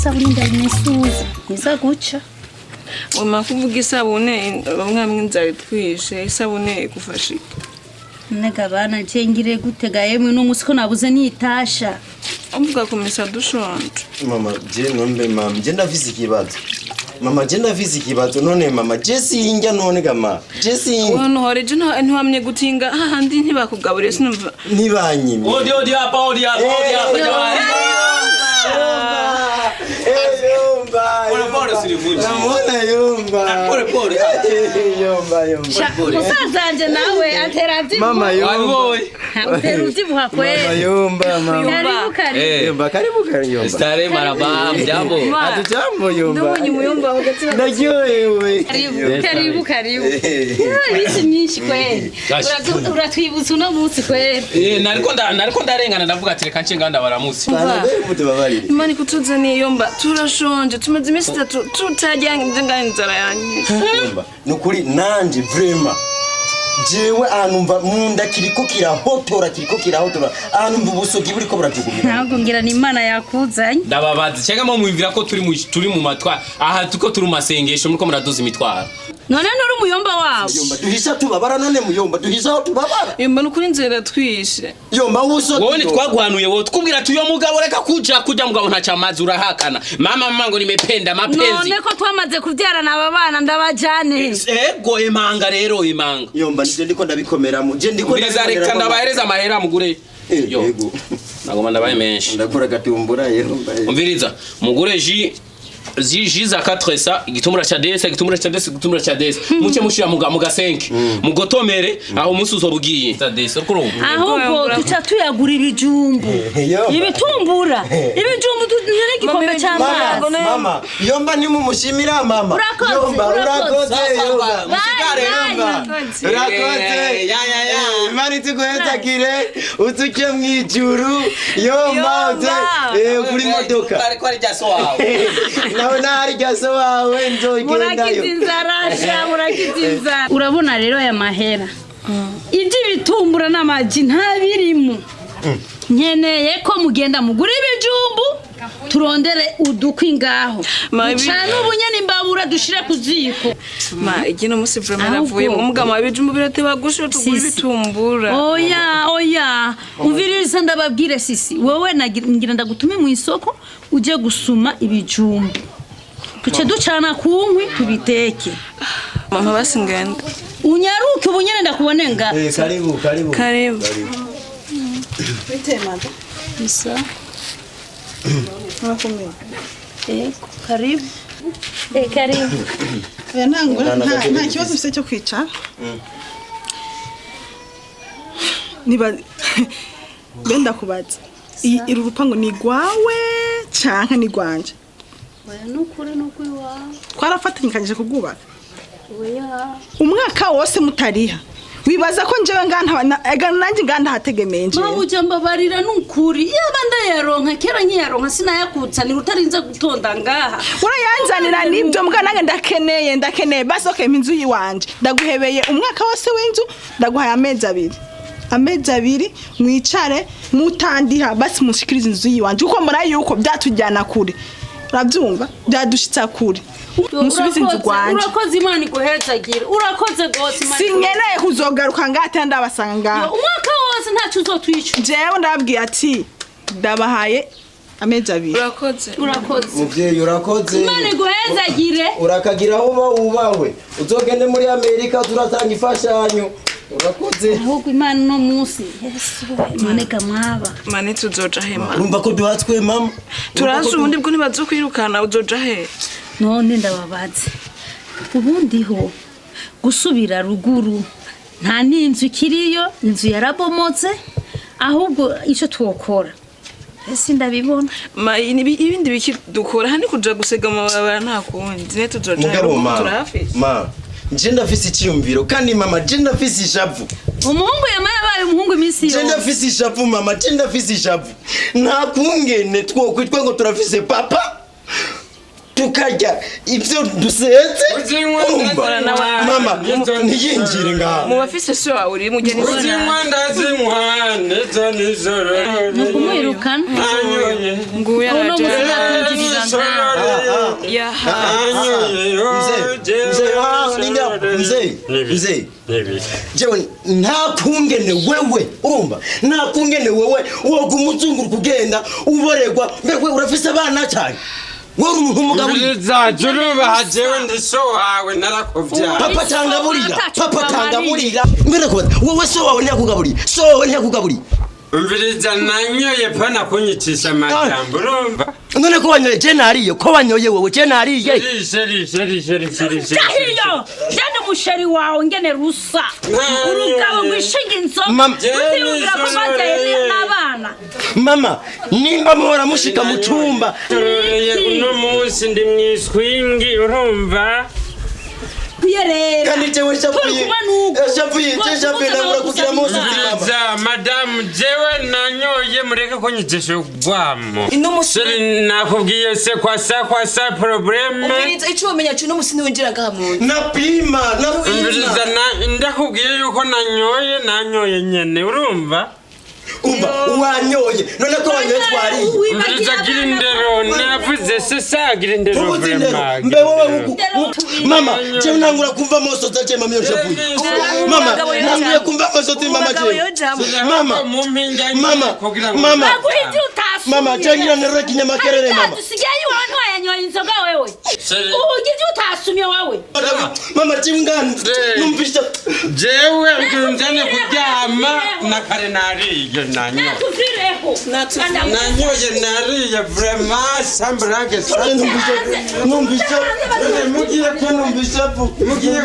isabuni ndayimesuza niza guca wema kuvuga isabune bamwe inzara twishe isabune igufashika nega bana cengire gutega yemwe n'umusi ko nabuze nitasha umvuga kumisa dushonje mama je nombe mama je ndafise ikibazo mama je ndafise ikibazo none mama je sinjya none gama je sinjya wono horeje ntiwamye gutinga hahandi ntibakugaburiye sinumva ntibanyime odi hapa Pole silivunji. Namona yomba. Pole. Yomba. Musazanje nawe ateravye. Mama yomba. Uteruti buha kweli. Mama yomba. Karibu yomba. Stare maraba mjambo. Hatujambo yomba. Ndio muyomba wakati. Najyohewe. Karibu. Bisi myinshi kweli. Uratwibutsa uno munsi kweli. Nariko ndarengana ndavuga ati reka nce nganda baramutse. Imani kutuzaniye yomba turashonje tumaze imisi 3 tutajya nzara yanyu. Nukuri nanje vrema jewe anumva munda kiriko kirahotora anumva ubusogi buriko burajugumira ntabwo ngira ni Imana yakuzanye ndababaza cyangwa mu mwivira ko turi mu matwa aha tuko turi masengesho muriko muraduza imitwaro none nuri umuyomba wabo yomba duhisha tubabara none muyomba duhisha aho tubabara yomba nukuri nzera twishe yomba uso wowe ntitwaguhanuye wowe tukubwira tuyo mugabo reka kujya mugabo ntaca amazi urahakana mama ngo nimependa mapenzi none ko twamaze kubyarana aba bana ndabajane ego imanga rero imanga yomba nje ndiko ndabikomeramo je ndiko reka ndabahereza amahera mugure yego nagoma ndabaye menshi ndakora gatumbura yomba umviriza mugure ziza 4 igitumura cha DS muce mushira mugasenke mugotomere aho musuzo bugiye DS kurumva ahubwo tuca tuyagura ibijumbu ibitumbura ibijumbu nyene gikombe cy'amazi mama yomba ni mumushimira mama yomba urakoze yomba mushikare yomba urakoze ya imani tugoheza kire utuke mwijuru yomba kuri modoka ariko ari jaso wawe nawe gaso wawe nzogendayo murakizinza urabona rero aya mahera ibyo bitumbura n'amaji ntabirimo nkeneye ko mugenda mugura ibijumbu turondere udukwi ngaho cyane ubunyene imbabura dushire ku ziko igino musi vraiment navuye mu mugama w'ibijumbu birateba gusho tugura ibitumbura oya umviriza ndababwire sisi wowe ngira ndagutume mu isoko uje gusuma ibijumbu tuce ducana kunkwi tubiteke mama basingenda unyaruke ubunyene ndakubone nga karibu bitemada bisa murakomeye karibu karibu nta kibazo mfite cyo kwicara niba benda kubaza iri rupango ni gwawe canka ni gwanje nukuri wawe twarafatanyikanyije kugubaka oya umwaka wose mutariha wibaza ko njewe nanjye hategemeye nje mama uje mbabarira nukuri yaba ndayaronka kera nkiyaronka sinayakutsanira utarinze gutonda ngaha urayanzanira nibyo mbwa nange ndakeneye basi okay inzu yiwanje ndaguhebeye umwaka wose w'inzu ndaguhaye amezi abiri mwicare mutandiha basi mushikirize inzu yiwanje uko murayi yuko byatujyana kure urabyumva byadushitsa kure musubize inzu gwanje urakoze Imana iguhezagira urakoze gose Imana sinkeneye kuzogaruka ngate ndabasanga umwaka wose ntacyo uzotwica jewe ndababwiye ati ndabahaye amezi abiri urakoze muvyeyi urakoze Imana iguhezagire urakagira aho ubawe uzogende muri Amerika turatanga ifashanyo urakoze ahubwo Imana no munsi Yesu none kamwaba mane tuzoja hema urumva ko duhatswe mama turazi ubundi bwo nibazokwirukana uzoja he none ndababaze ubundi ho gusubira ruguru nta n'inzu kiriyo inzu yarabomotse ahubwo ico twokora ese ndabibona ibindi bikidukora hani kuja gusega amabara nta kundi ne tuzoja turafi nje ndafise icyumviro kandi mama nje ndafise ishavu umuhungu yabaye umuhungu iminsi yo nje ndafise ishavu mama nje ndafise ishavu nta kungene twokwitwa ngo turafise papa tukarya ibyo dusetse mama ntiyinjire ngaho mu bafise so wawe uri mugeni nukumwirukana nguya mzee jewe ntakungene wewe urumva ntakungene wewe woga umuzunguru kugenda uboregwa mbegwe urafise abana cyane wowe umuntu umugaburi zajuruba jewe ndiso wawe narakuvya papa tangaburira mbere ko wowe so wawe ntiyakugaburi umviriza nanyoye pana kunyicisha amajambo urumva none ko wanyoye je nariye ko wanyoye wowe je nariye Jahiyo jana musheri wawe ngene rusa urugabo gwishinga inzoga utirugira ko bagiye n'abana mama nimba muhora mushika mu cyumba uno munsi ndi mwiswingi urumva kandi jewe shapuye nabura kugira munsi mama madame jewe nanyoye mureke kunyicisha ugwamo seri nakubwiye se kwa sa probleme umviriza ico umenya cyo no musini winjira ngaha mu napima umviriza ndakubwiye yuko nanyoye nyene urumva wanyoye none ko wanyoye twari umviriza girindero navuze se sagirindero vrema mbe wowe mama je nangura kumva moso zaje mama yoshapuye mama nanguye kumva moso ti mama je mama changira nero kinyama kerere mama tusigaye wantu wayanyoye inzoga wewe ugije utasumye wawe mama chingani numpisha jewe ndunzane kuryama na kare nariye nanyoye nariye vrema sambrage numpisha mugiye